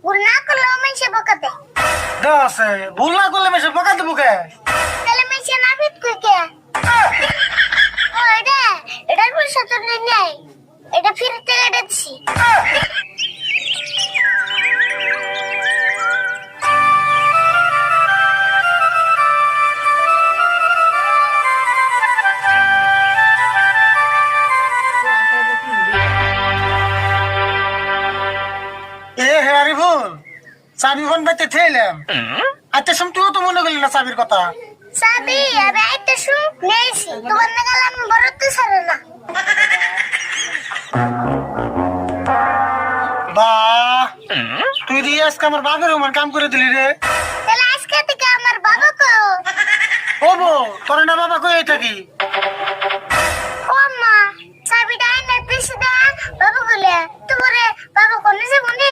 ভুল না করলে মেশে বকাতে। দাসে ভুল না করলে মেশে বকাতে বুকে। তাহলে মেশে না ফিট কই কে? ও এটার পয়সা তো নেই, এটা ফিরতে দিছি। এ হে আরিফুল, চাবি ফোন পাইতে থেলাম। আচ্ছা শুন, তুইও তো মনে করলি না চাবির কথা। সাবি আমি একটা শুন নেছি, তোমার না গেলাম বড় তো সারে না। বাহ, তুই দিয়ে আজকে আমার বাপের আমার কাম করে দিলি রে। তাহলে আজকে থেকে আমার বাবা কো। ও বো, তোর না বাবা কই থাকি? ও মা, চাবিটা আইনার পিছে দা বাবা বলে, তোরে বাবা কোনে যে মনে